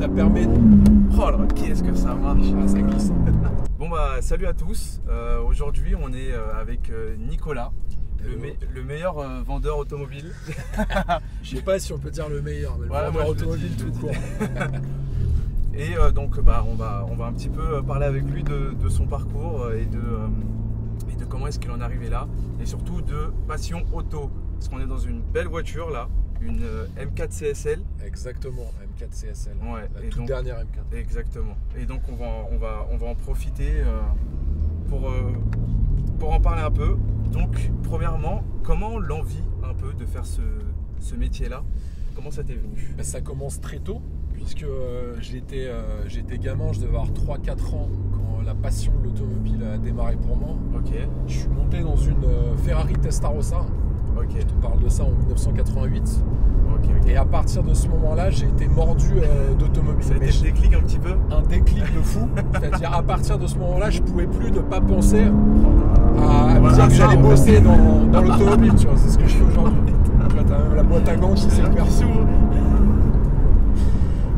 ça permet... Oh là, qu'est-ce que ça marche. Ah, ça glisse. Bon bah salut à tous, aujourd'hui on est avec Nicolas, le meilleur vendeur automobile. Je sais pas si on peut dire le meilleur, mais le Ouais, vendeur moi, je le automobile dis, tout court. Et donc bah, on va un petit peu parler avec lui de son parcours et de comment est-ce qu'il en est arrivé là. Et surtout de passion auto, parce qu'on est dans une belle voiture là, une M4 CSL. Exactement, M4 CSL, Ouais, la et toute donc, dernière M4. Exactement. Et donc on va en profiter pour en parler un peu. Donc premièrement, comment l'envie un peu de faire ce métier-là, comment ça t'est venu? Ben, ça commence très tôt, puisque j'étais gamin, je devais avoir 3-4 ans quand la passion de l'automobile a démarré pour moi. Ok, Je suis monté dans une Ferrari Testarossa, ok, je te parle de ça en 1988. ok. Et à partir de ce moment-là, j'ai été mordu d'automobile. Ça a Mais été le déclic un petit peu? un déclic de fou. C'est-à-dire, à partir de ce moment-là, je pouvais plus ne pas penser à me dire que j'allais bosser dans l'automobile. Tu vois, c'est ce que je fais aujourd'hui. Tu vois, t'as même la boîte à gants qui s'est ouverte.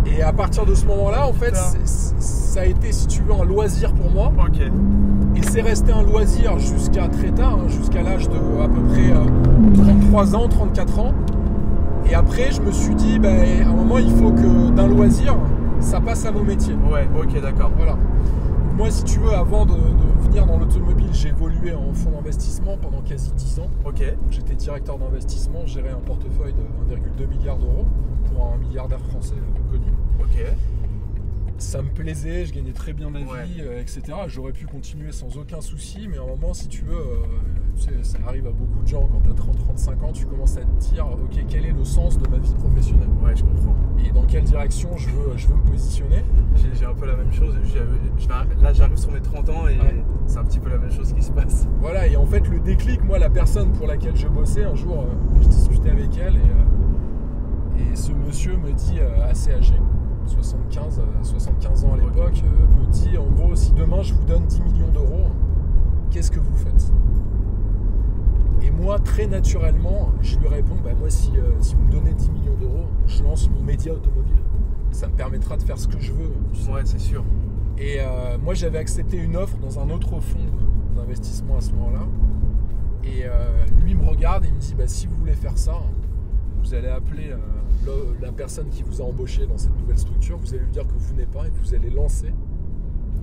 Et à partir de ce moment-là, en fait, ça a été, si tu veux, un loisir pour moi. Ok, Et c'est resté un loisir jusqu'à très tard, hein, jusqu'à l'âge de à peu près 33 ans, 34 ans. Et après, je me suis dit, à un moment, il faut que d'un loisir, ça passe à mon métier. ouais, ok, d'accord. Voilà. Donc moi, si tu veux, avant de venir dans l'automobile, j'ai évolué en fonds d'investissement pendant quasi 10 ans. Ok, J'étais directeur d'investissement, je gérais un portefeuille de 1,2 milliard d'euros pour un milliardaire français connu. ok. Ça me plaisait, je gagnais très bien ma vie, Ouais. etc. J'aurais pu continuer sans aucun souci, mais à un moment, si tu veux, tu sais, ça arrive à beaucoup de gens, quand tu as 30-35 ans, tu commences à te dire, ok, quel est le sens de ma vie professionnelle? Ouais, je comprends. Et dans quelle direction je veux me positionner? J'ai un peu la même chose. Là, j'arrive sur mes 30 ans et Ouais. c'est un petit peu la même chose qui se passe. Voilà, et en fait, le déclic, moi, la personne pour laquelle je bossais, un jour, je discutais avec elle, et ce monsieur me dit, assez âgé, 75 ans à l'époque, me dit, en gros, si demain je vous donne 10 millions d'euros, qu'est-ce que vous faites? Et moi, très naturellement, je lui réponds, moi, si vous me donnez 10 millions d'euros, je lance mon média automobile. Ça me permettra de faire ce que je veux. Tu sais. Ouais, c'est sûr. Et moi, j'avais accepté une offre dans un autre fonds d'investissement à ce moment-là. Et lui me regarde et il me dit, si vous voulez faire ça, vous allez appeler la personne qui vous a embauché dans cette nouvelle structure, vous allez lui dire que vous venez pas et que vous allez lancer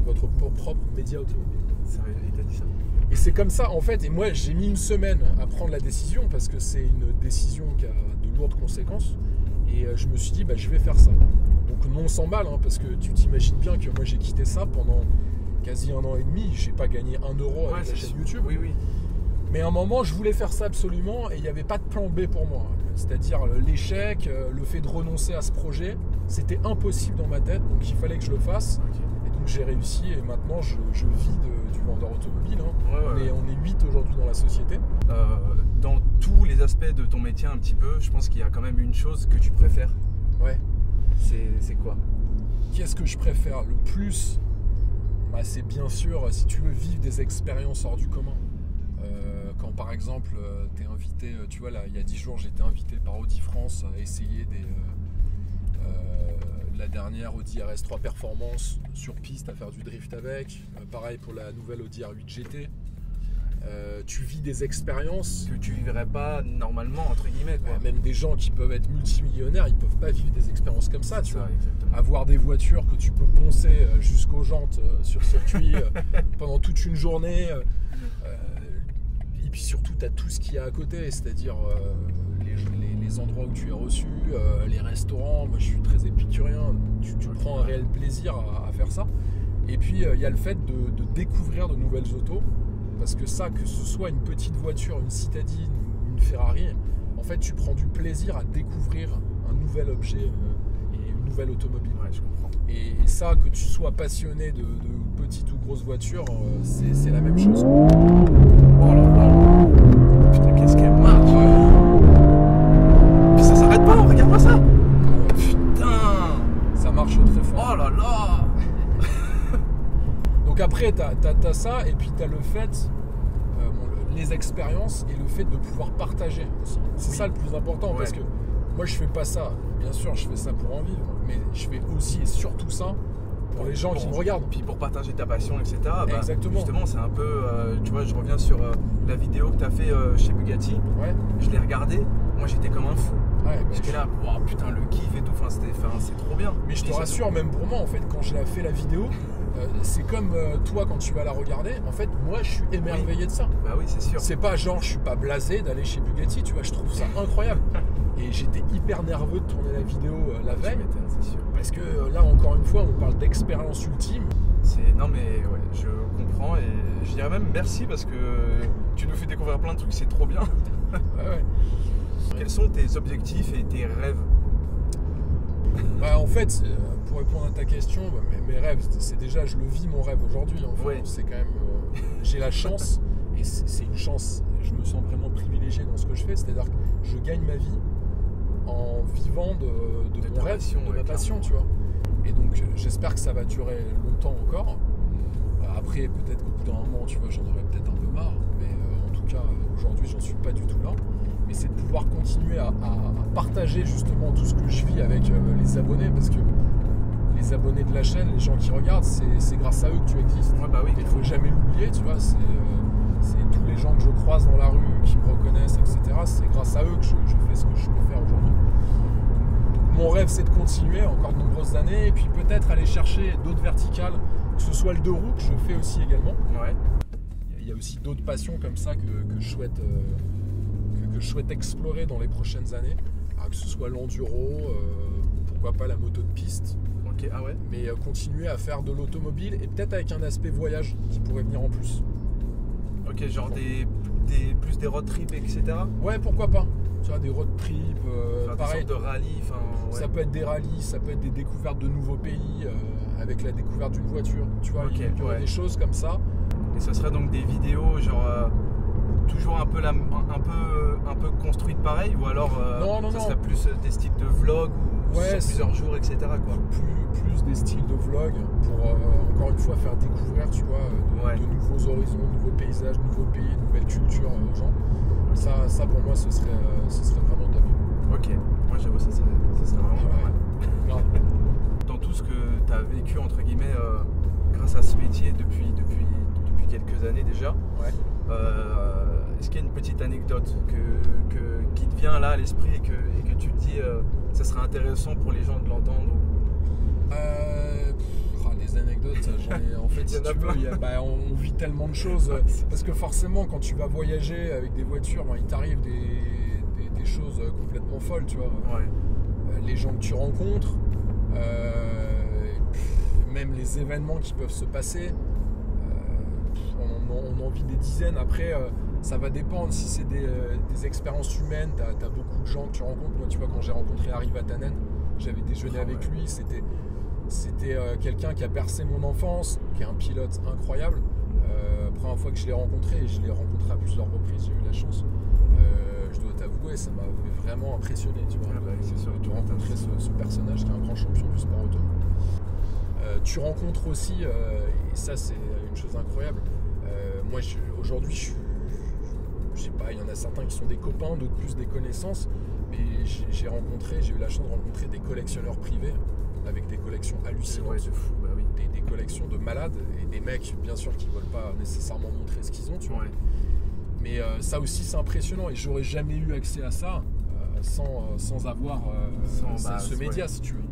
votre propre média automobile. Sérieux, il t'a dit ça? Et c'est comme ça, en fait, et moi j'ai mis une semaine à prendre la décision parce que c'est une décision qui a de lourdes conséquences. Et je me suis dit, je vais faire ça. Donc non sans mal, hein, parce que tu t'imagines bien que moi j'ai quitté ça pendant quasi 1 an et demi, j'ai pas gagné 1 euro avec la chaîne YouTube. Oui, oui. Mais à un moment, je voulais faire ça absolument et il n'y avait pas de plan B pour moi. C'est-à-dire l'échec, le fait de renoncer à ce projet, c'était impossible dans ma tête, donc il fallait que je le fasse. Ok. Et donc j'ai réussi et maintenant je vis du vendeur automobile. Hein. Ouais. On est 8 aujourd'hui dans la société. Dans tous les aspects de ton métier un petit peu, je pense qu'il y a quand même une chose que tu préfères. Ouais. C'est quoi? Qu'est-ce que je préfère le plus? C'est bien sûr, si tu veux, vivre des expériences hors du commun. Quand par exemple, tu es invité, tu vois, là, il y a 10 jours, j'étais invité par Audi France à essayer la dernière Audi RS3 Performance sur piste, à faire du drift avec. Pareil pour la nouvelle Audi R8 GT. Tu vis des expériences Que tu vivrais pas normalement, entre guillemets, quoi. même des gens qui peuvent être multimillionnaires, ils peuvent pas vivre des expériences comme ça, tu vois. Exactement. Avoir des voitures que tu peux poncer jusqu'aux jantes sur circuit pendant toute une journée. Et puis surtout, tu as tout ce qu'il y a à côté, c'est-à-dire les endroits où tu es reçu, les restaurants. Moi, je suis très épicurien. Tu prends un réel plaisir à faire ça. Et puis, il y a le fait de découvrir de nouvelles autos. Parce que ça, que ce soit une petite voiture, une citadine ou une Ferrari, en fait, tu prends du plaisir à découvrir un nouvel objet et une nouvelle automobile. Ouais, je comprends. Et ça, que tu sois passionné de petites ou grosses voitures, c'est la même chose. Oh là là. Putain, qu'est-ce qu'elle marche. Puis ça s'arrête pas, regarde-moi ça. Putain. Ça marche très fort. Oh là là. Donc après, t'as ça, et puis t'as le fait, les expériences et le fait de pouvoir partager aussi. C'est ça le plus important, parce que moi je fais pas ça. Bien sûr, je fais ça pour en vivre, mais je fais aussi et surtout ça pour les gens qui me regardent. Puis pour partager ta passion, etc. Exactement. Justement, c'est un peu, tu vois, je reviens sur la vidéo que tu as fait chez Bugatti. Ouais. Je l'ai regardé, moi j'étais comme un fou. Ouais, J'étais là, wow, putain, le kiff et tout, enfin, c'est trop bien. Mais je te rassure, même pour moi, en fait, quand je l'ai fait la vidéo, c'est comme toi quand tu vas la regarder. En fait, moi, je suis émerveillé de ça. Bah oui, c'est sûr. C'est pas genre, je suis pas blasé d'aller chez Bugatti, tu vois, je trouve ça incroyable. Et j'étais hyper nerveux de tourner la vidéo la veille. C'est sûr. Parce que là, encore une fois, on parle d'expérience ultime. Non mais ouais, je comprends et je dirais même merci parce que tu nous fais découvrir plein de trucs, c'est trop bien. Ouais. Quels sont tes objectifs et tes rêves? Bah, en fait, pour répondre à ta question, mes rêves, c'est déjà, je le vis mon rêve aujourd'hui. Enfin, Ouais. c'est quand même, j'ai la chance, et c'est une chance, je me sens vraiment privilégié dans ce que je fais, c'est-à-dire que je gagne ma vie en vivant de mon rêve, passion, de ma passion, tu vois. Et donc, j'espère que ça va durer longtemps encore. Après, peut-être qu'au bout d'un moment, tu vois, j'en aurai peut-être un peu marre, mais en tout cas, aujourd'hui, j'en suis pas du tout là. Mais c'est de pouvoir continuer à partager justement tout ce que je vis avec les abonnés, parce que les abonnés de la chaîne, les gens qui regardent, c'est grâce à eux que tu existes. Ouais, bah oui. Il faut jamais l'oublier, tu vois. C'est tous les gens que je croise dans la rue, qui me reconnaissent, etc. C'est grâce à eux que je fais ce que je peux faire aujourd'hui. Mon rêve, c'est de continuer encore de nombreuses années, et puis peut-être aller chercher d'autres verticales, que ce soit le 2 roues que je fais aussi également. Ouais. Il y a aussi d'autres passions comme ça que je souhaite explorer dans les prochaines années, que ce soit l'enduro, pourquoi pas la moto de piste. Ok, ah ouais. Mais continuer à faire de l'automobile et peut-être avec un aspect voyage qui pourrait venir en plus. Ok, genre plus des road trips, etc. Ouais, pourquoi pas. Tu vois, des road trips, pareil. Des sortes de rallye, enfin. Ouais. Ça peut être des rallyes, ça peut être des découvertes de nouveaux pays avec la découverte d'une voiture. Tu vois, il y aurait des choses comme ça. Et ce serait donc des vidéos genre toujours un peu construites pareil, ou alors ça serait plus des styles de vlog ou sur plusieurs jours, etc. quoi. Plus des styles de vlog pour encore une fois faire découvrir, tu vois, de nouveaux horizons, de nouveaux paysages, de nouveaux pays, de nouvelles cultures aux gens. Ça pour moi ce serait vraiment top. Ok, moi j'avoue ça serait vraiment pas mal. Dans tout ce que tu as vécu entre guillemets grâce à ce métier depuis quelques années déjà, est-ce qu'il y a une petite anecdote qui te vient là à l'esprit et que tu te dis ça serait intéressant pour les gens de l'entendre? Les anecdotes, j'en ai en fait, si tu veux, on vit tellement de choses parce que forcément quand tu vas voyager avec des voitures, il t'arrive des choses complètement folles, tu vois. Les gens que tu rencontres, même les événements qui peuvent se passer, on en vit des dizaines. Après ça va dépendre si c'est des expériences humaines. T'as beaucoup de gens que tu rencontres. Moi, tu vois, quand j'ai rencontré Harry Vatanen, j'avais déjeuné avec lui, c'était quelqu'un qui a bercé mon enfance, qui est un pilote incroyable. Première fois que je l'ai rencontré, et je l'ai rencontré à plusieurs reprises, j'ai eu la chance. Je dois t'avouer, ça m'avait vraiment impressionné, tu vois, de rencontrer ce personnage qui est un grand champion du sport auto. Tu rencontres aussi, et ça c'est une chose incroyable, moi aujourd'hui je sais pas, il y en a certains qui sont des copains, d'autres plus des connaissances, mais j'ai eu la chance de rencontrer des collectionneurs privés avec des collections hallucinantes, de fou, bah oui. des collections de malades, et des mecs bien sûr qui veulent pas nécessairement montrer ce qu'ils ont, tu vois. Mais ça aussi c'est impressionnant, et j'aurais jamais eu accès à ça sans avoir ce média, si tu veux.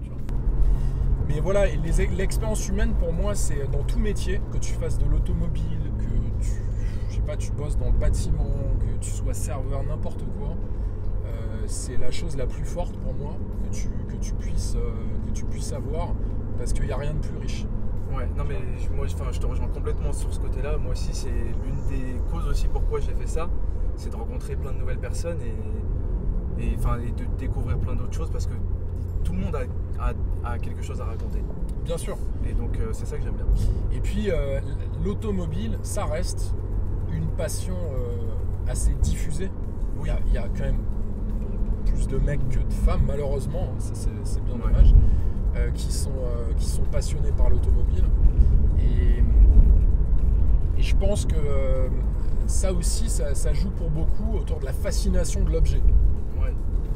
Mais voilà, et l'expérience humaine pour moi, c'est dans tout métier, que tu fasses de l'automobile, que tu bosses dans le bâtiment, que tu sois serveur, n'importe quoi. C'est la chose la plus forte pour moi que tu puisses avoir, parce qu'il n'y a rien de plus riche. Ouais, non mais moi je te rejoins complètement sur ce côté-là. Moi aussi, c'est l'une des causes aussi pourquoi j'ai fait ça, c'est de rencontrer plein de nouvelles personnes et de découvrir plein d'autres choses, parce que tout le monde a quelque chose à raconter. Bien sûr. Et donc c'est ça que j'aime bien. Et puis l'automobile, ça reste une passion assez diffusée. Oui. Il y a quand même plus de mecs que de femmes, malheureusement, ça c'est bien dommage, qui sont passionnés par l'automobile. Et je pense que ça aussi, ça joue pour beaucoup autour de la fascination de l'objet.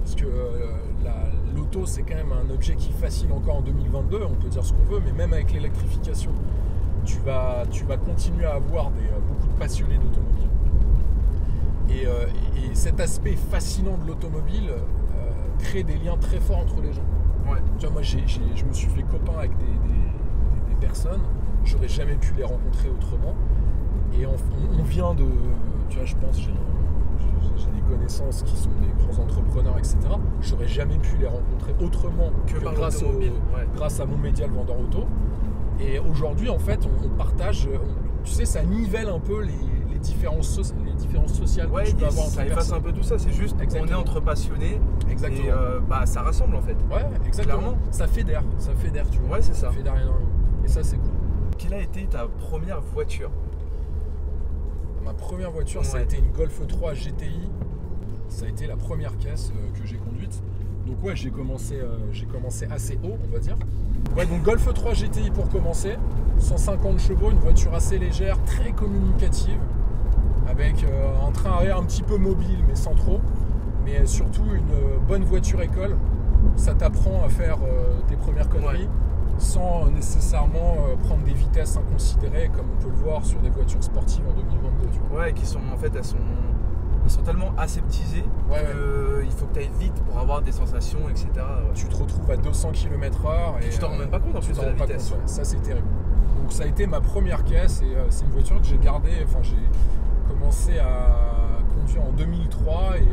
Parce que l'auto, c'est quand même un objet qui fascine encore en 2022, on peut dire ce qu'on veut, mais même avec l'électrification, tu vas continuer à avoir beaucoup de passionnés d'automobile. Et cet aspect fascinant de l'automobile crée des liens très forts entre les gens. Ouais. Tu vois, moi, je me suis fait copain avec des personnes, j'aurais jamais pu les rencontrer autrement. Et on vient de... Tu vois, je pense, j'ai des connaissances qui sont des grands entrepreneurs, etc. J'aurais jamais pu les rencontrer autrement que grâce à mon média, le vendeur auto. Et aujourd'hui, en fait, on partage... tu sais, ça nivelle un peu les différences sociales que tu peux avoir entre ça efface personnes. un peu tout ça, c'est juste on est entre passionnés. Exactement. Et ça rassemble en fait. Ouais, exactement. Clairement. Ça fédère, tu vois. Ouais, c'est ça. Ça fédère énormément. Et ça, c'est cool. Quelle a été ta première voiture? Ma première voiture, ça a été une Golf 3 GTI. Ça a été la première caisse que j'ai conduite. Donc ouais, j'ai commencé assez haut, on va dire. Ouais, donc Golf 3 GTI pour commencer. 150 chevaux, une voiture assez légère, très communicative, avec un train arrière un petit peu mobile, mais sans trop. Mais surtout une bonne voiture école. Ça t'apprend à faire tes premières conneries sans nécessairement prendre des vitesses inconsidérées, comme on peut le voir sur des voitures sportives en 2022. Tu vois. Ouais, qui sont en fait, elles sont tellement aseptisées qu'il faut que tu ailles vite pour avoir des sensations, etc. Ouais. Tu te retrouves à 200 km/h et tu t'en rends même pas compte en plus de la vitesse. Compte, ouais. Ça, c'est terrible. Donc ça a été ma première caisse et c'est une voiture que j'ai gardée. Enfin, j'ai commencé à conduire en 2003 et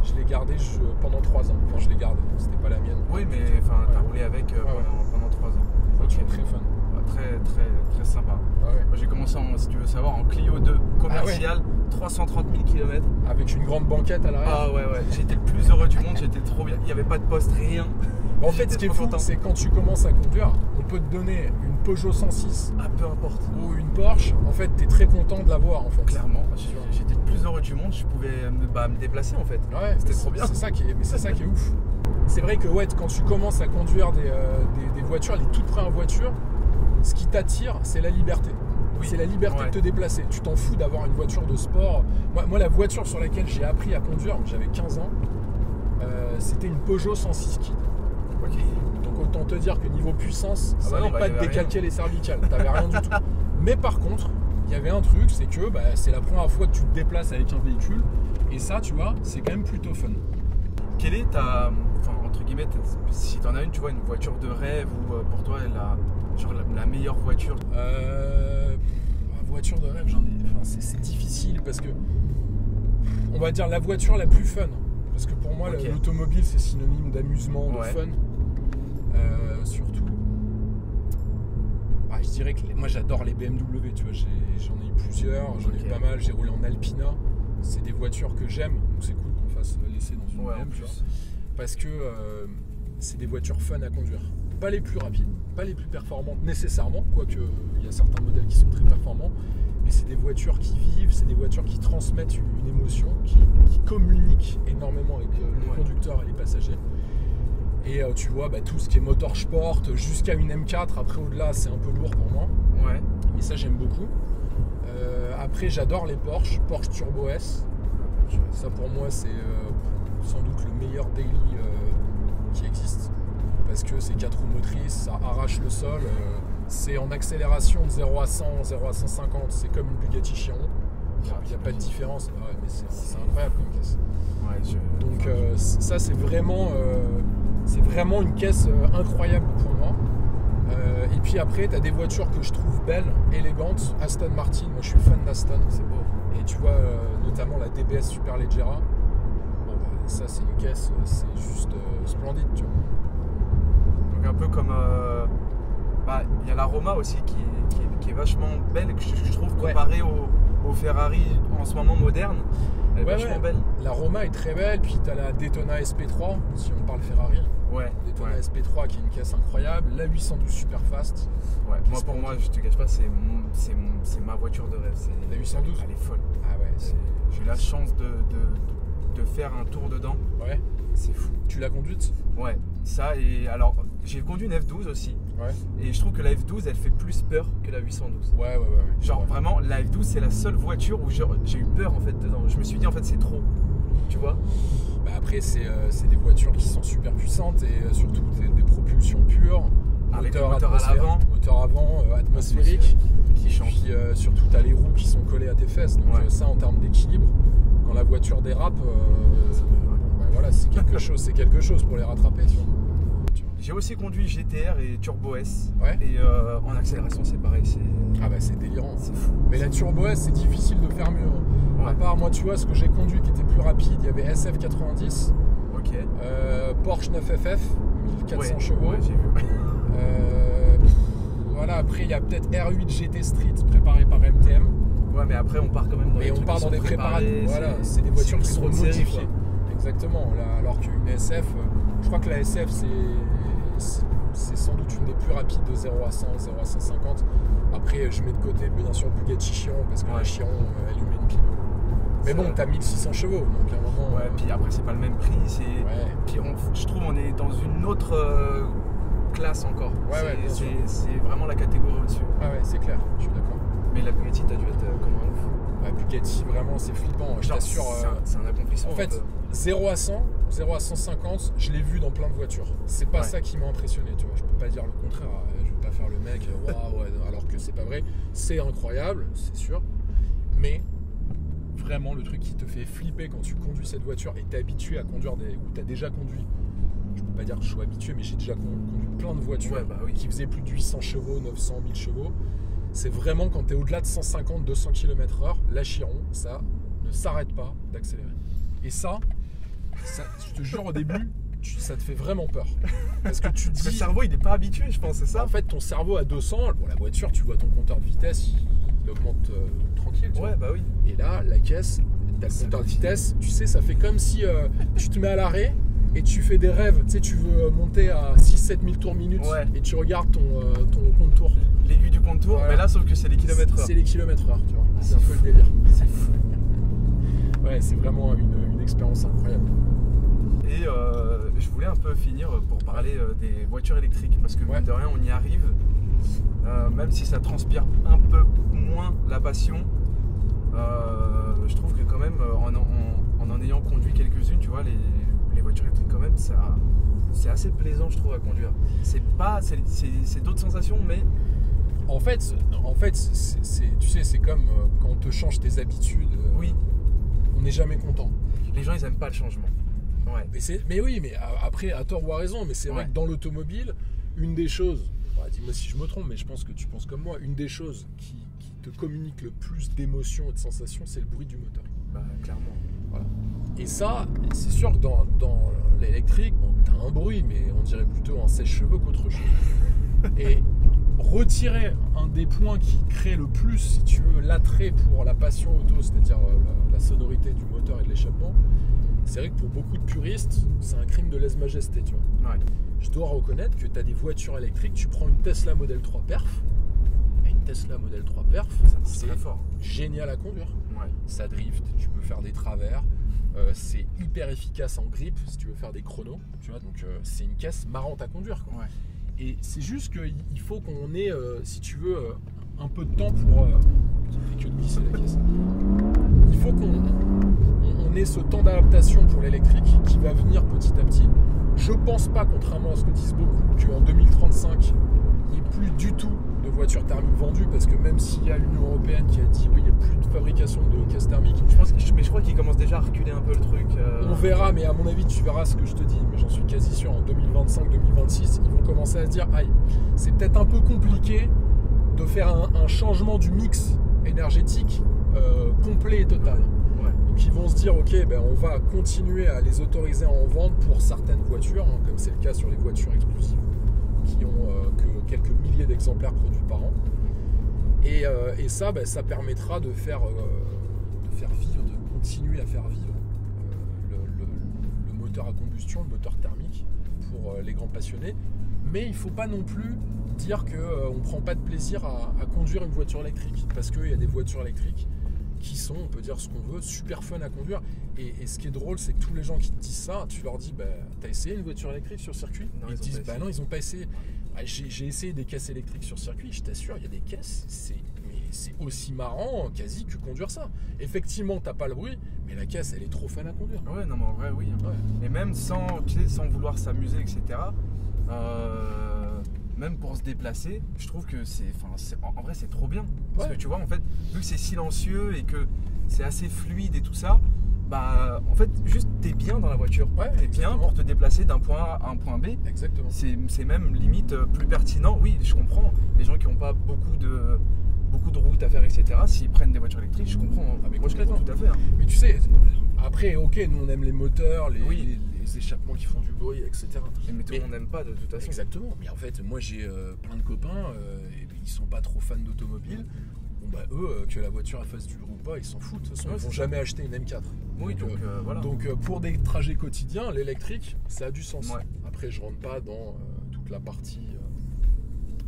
je l'ai gardée pendant 3 ans. Enfin, je l'ai gardée, c'était pas la mienne. Oui, mais t'as roulé avec pendant 3 ans. Voiture très fun. Très, très, très sympa. Ouais. Moi, j'ai commencé, si tu veux savoir, en Clio 2 commercial, 330 000 km. Avec une grande banquette à l'arrière. Ah ouais, j'étais le plus heureux du monde, j'étais trop bien. Il n'y avait pas de poste, rien. En fait, ce qui est fou, c'est quand tu commences à conduire, on peut te donner une Peugeot 106 peu importe. Ou une Porsche, en fait, t'es très content de l'avoir en fait. Clairement, j'étais le plus heureux du monde, je pouvais me déplacer en fait. Ouais, c'était trop bien. C'est ça qui est ouf. C'est vrai que quand tu commences à conduire des voitures, les toutes premières voitures, ce qui t'attire, c'est la liberté. Oui. C'est la liberté de te déplacer. Tu t'en fous d'avoir une voiture de sport. Moi, la voiture sur laquelle j'ai appris à conduire, j'avais 15 ans, c'était une Peugeot 106 Kid. Okay. Donc autant te dire que niveau puissance, ça n'allait pas te décalquer les cervicales. T'avais rien du tout. Mais par contre, il y avait un truc, c'est que c'est la première fois que tu te déplaces avec un véhicule. Et ça, tu vois, c'est quand même plutôt fun. Quelle est entre guillemets, si t'en as une, tu vois, une voiture de rêve ou pour toi la meilleure voiture? Voiture de rêve, c'est difficile parce que on va dire la voiture la plus fun. Parce que pour moi, l'automobile, c'est synonyme d'amusement, de fun. Surtout, je dirais que moi j'adore les BMW, tu vois, j'en ai eu plusieurs, j'en ai eu pas mal, j'ai roulé en Alpina, c'est des voitures que j'aime, donc c'est cool qu'on fasse l'essai dans une BM, tu vois, parce que c'est des voitures fun à conduire. Pas les plus rapides, pas les plus performantes nécessairement, quoique il y a certains modèles qui sont très performants, mais c'est des voitures qui vivent, c'est des voitures qui transmettent une émotion, qui communiquent énormément avec le conducteur et les passagers. Et tu vois, tout ce qui est moteur sport, jusqu'à une M4, après au-delà c'est un peu lourd pour moi. Ouais. Et ça j'aime beaucoup. Après j'adore les Porsche Turbo S. Ça pour moi c'est sans doute le meilleur daily qui existe. Parce que c'est 4 roues motrices, ça arrache le sol. C'est en accélération de 0 à 100, 0 à 150, c'est comme une Bugatti Chiron. Il n'y a pas de différence, mais c'est incroyable comme caisse. Donc ça c'est vraiment une caisse incroyable pour moi. Et puis après tu as des voitures que je trouve belles, élégantes. Aston Martin, moi je suis fan d'Aston, c'est beau. Et tu vois notamment la DBS Superleggera. Ça c'est une caisse, c'est juste splendide, tu vois. Donc un peu comme il y a la Roma aussi qui est vachement belle, que je trouve comparée au Ferrari en ce moment moderne. Elle est vachement belle. La Roma est très belle, puis tu as la Daytona SP3, si on parle Ferrari. Daytona SP3 qui est une caisse incroyable. La 812 Superfast. Moi pour moi, je te cache pas, c'est ma voiture de rêve. La 812 elle est folle. Ah ouais. J'ai eu la chance de faire un tour dedans. Ouais. C'est fou. Tu l'as conduite? Ouais. Ça, et alors j'ai conduit une F12 aussi. Ouais. Et je trouve que la F12 elle fait plus peur que la 812. Ouais. Genre vraiment, la F12 c'est la seule voiture où j'ai eu peur en fait dedans. Je me suis dit en fait c'est trop. tu vois. Bah après, c'est des voitures qui sont super puissantes et surtout des propulsions pures. Avec le moteur à l'avant. Moteur avant, atmosphérique. Qui change. Puis surtout, tu as les roues qui sont collées à tes fesses. Donc ça, en termes d'équilibre, quand la voiture dérape, bah voilà, c'est quelque chose pour les rattraper. Tu vois. J'ai aussi conduit GTR et Turbo S. Ouais. Et en accélération, c'est pareil. Ah bah c'est délirant. C'est fou. Mais la Turbo S, c'est difficile de faire mieux. Ouais. À part, moi, tu vois, ce que j'ai conduit qui était plus rapide, il y avait SF90, Ok. Porsche 9FF, 1400 Ouais. chevaux. Ouais, j'ai vu. Voilà, après, il y a peut-être R8 GT Street préparé par MTM. Ouais, mais après, on part quand même dans Mais des on trucs part qui dans sont des préparés. préparés, Voilà, c'est des voitures qui plus sont trop de série, modifiées. quoi. Exactement. Là, alors qu'une SF, je crois que la SF, c'est sans doute une des plus rapides de 0 à 100, 0 à 150. Après, je mets de côté, bien sûr, Bugatti Chiron, parce que la Chiron, elle lui met une pile. Mais bon, t'as 1600 chevaux, donc à un moment. Ouais, puis après, c'est pas le même prix. Puis je trouve on est dans une autre classe encore. Bien sûr. C'est vraiment la catégorie au-dessus. Ah ouais, c'est clair, je suis d'accord. Mais la Bugatti, t'as dû être comme un ouf. Ouais, Bugatti, vraiment, c'est flippant. Je Genre, t'assure. c'est un accomplissement. En fait, 0 à 100, 0 à 150, je l'ai vu dans plein de voitures. C'est pas ça qui m'a impressionné, tu vois. Je peux pas dire le contraire. Je vais pas faire le mec, waouh, alors que c'est pas vrai. C'est incroyable, c'est sûr. Mais vraiment, le truc qui te fait flipper quand tu conduis cette voiture et t'es habitué à conduire ou t'as déjà conduit. Je peux pas dire que je suis habitué, mais j'ai déjà conduit plein de voitures qui faisaient plus de 800 chevaux, 900, 1000 chevaux. C'est vraiment quand tu es au-delà de 150, 200 km/h, la Chiron, ça ne s'arrête pas d'accélérer. Et ça, je te jure, au début, ça te fait vraiment peur. Parce que tu te dis. Le cerveau, il n'est pas habitué, je pense, c'est ça. En fait, ton cerveau à 200, la voiture, tu vois ton compteur de vitesse, il augmente tranquille. Tu vois. Bah oui. Et là, la caisse, tu as le compteur de vitesse, tu sais, ça fait comme si tu te mets à l'arrêt. Et tu fais des rêves, tu sais, tu veux monter à 6-7 000 tours minute et tu regardes ton compte tour. L'aiguille du compte tour, mais là, sauf que c'est les kilomètres heure. C'est les kilomètres heure, tu vois. C'est un peu le délire. C'est fou. Ouais, c'est vraiment une expérience incroyable. Et je voulais un peu finir pour parler des voitures électriques, parce que mine de rien, on y arrive. Même si ça transpire un peu moins la passion, je trouve que quand même, en ayant conduit quelques-unes, tu vois, les voitures électriques quand même, c'est assez plaisant, je trouve, à conduire. C'est d'autres sensations, mais en fait, tu sais, c'est comme quand on te change tes habitudes. Oui. On n'est jamais content. Les gens, ils aiment pas le changement. Ouais. Mais oui, mais après, à tort ou à raison, mais c'est vrai que dans l'automobile, une des choses, dis-moi si je me trompe, mais je pense que tu penses comme moi, une des choses qui te communique le plus d'émotions et de sensations, c'est le bruit du moteur. Bah, clairement. Voilà. Et ça, c'est sûr que dans l'électrique, bon, t'as un bruit, mais on dirait plutôt un sèche-cheveux qu'autre chose. Et retirer un des points qui crée le plus, si tu veux, l'attrait pour la passion auto, c'est-à-dire la sonorité du moteur et de l'échappement, c'est vrai que pour beaucoup de puristes, c'est un crime de lèse-majesté, tu vois. Ouais. Je dois reconnaître que tu as des voitures électriques, tu prends une Tesla Model 3 Perf, une Tesla Model 3 Perf, c'est génial à conduire. Ouais. Ça drift, tu peux faire des travers, c'est hyper efficace en grip si tu veux faire des chronos, tu vois, donc c'est une caisse marrante à conduire, quoi. Ouais. Et c'est juste qu'il faut qu'on ait, si tu veux, un peu de temps pour... ça fait que de glisser la caisse. Il faut qu'on ait ce temps d'adaptation pour l'électrique qui va venir petit à petit. Je pense pas, contrairement à ce que disent beaucoup, qu'en 2035, il n'y ait plus du tout de voitures thermiques vendues, parce que même s'il y a l'Union Européenne qui a dit oui, il n'y a plus de fabrication de caisses thermiques. Mais je crois qu'ils commencent déjà à reculer un peu le truc. On verra, mais à mon avis, tu verras ce que je te dis, mais j'en suis quasi sûr, en 2025-2026, ils vont commencer à se dire, aïe, c'est peut-être un peu compliqué de faire un changement du mix énergétique complet et total. Ouais. Donc ils vont se dire, ok, ben, on va continuer à les autoriser à en vendre pour certaines voitures, hein, comme c'est le cas sur les voitures exclusives, qui ont que quelques milliers d'exemplaires produits par an. Et ça, ben, ça permettra de faire vivre, de continuer à faire vivre le moteur à combustion, le moteur thermique pour les grands passionnés. Mais il ne faut pas non plus dire qu'on ne prend pas de plaisir à conduire une voiture électrique, parce qu'il y a des voitures électriques qui sont, on peut dire ce qu'on veut, super fun à conduire. Et ce qui est drôle, c'est que tous les gens qui te disent ça, tu leur dis, bah, t'as essayé une voiture électrique sur circuit? Ils te disent, bah non, ils n'ont pas essayé. J'ai essayé des caisses électriques sur circuit, je t'assure, il y a des caisses, c'est aussi marrant quasi que conduire ça. Effectivement, t'as pas le bruit, mais la caisse, elle est trop fun à conduire. Ouais, non, mais en vrai, oui. Ouais. Et même sans, tu sais, sans vouloir s'amuser, etc. Même pour se déplacer, je trouve que en vrai, c'est trop bien. Parce Ouais. que tu vois, en fait, vu que c'est silencieux et que c'est assez fluide et tout ça, bah, en fait, juste t'es bien dans la voiture. Ouais, T'es bien exactement. pour te déplacer d'un point A à un point B. Exactement. C'est même limite plus pertinent. Oui, je comprends. Les gens qui n'ont pas beaucoup de routes à faire, etc. S'ils prennent des voitures électriques, je comprends. Ah, mais moi, je comprends complètement. tout à fait. Hein. Mais tu sais, après, ok, nous on aime les moteurs, Oui. les échappements qui font du bruit, etc. Mais tout le monde n'aime pas de toute façon. Exactement. Mais en fait, moi j'ai plein de copains, et ils sont pas trop fans d'automobile. Bon bah eux, que la voiture elle fasse du bruit ou pas, ils s'en foutent. De toute façon, Ouais, ils vont c'est ça. jamais acheter une M4. Oui, donc voilà. Donc pour des trajets quotidiens, l'électrique, ça a du sens. Ouais. Après, je rentre pas dans toute la partie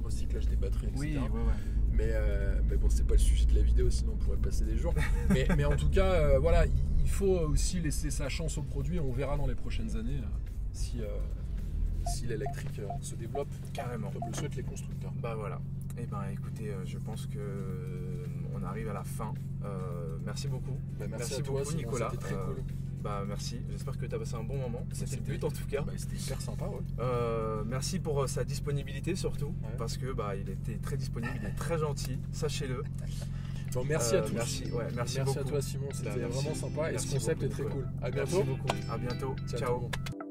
recyclage des batteries, etc. Oui, ouais. Mais bon, c'est pas le sujet de la vidéo, sinon on pourrait passer des jours. mais en tout cas, voilà, il faut aussi laisser sa chance au produit. On verra dans les prochaines années si l'électrique se développe, Carrément. comme le souhaitent les constructeurs. Bah voilà. Et ben écoutez, je pense que on arrive à la fin. Merci beaucoup. Bah, merci à beaucoup, toi, Simon, Nicolas. c'était très cool. Bah merci. J'espère que tu as passé un bon moment. C'était le but en tout cas. Bah, c'était hyper sympa, ouais. Merci pour sa disponibilité surtout, Ouais. parce que bah il était très disponible, il est très gentil. Sachez-le. Bon, merci à tous. Merci à beaucoup. toi, Simon, c'était Bah, merci. vraiment sympa et ce Merci concept beaucoup, est très Nicolas. cool. À Merci bientôt. beaucoup. À bientôt. Ciao, Ciao. tout le monde.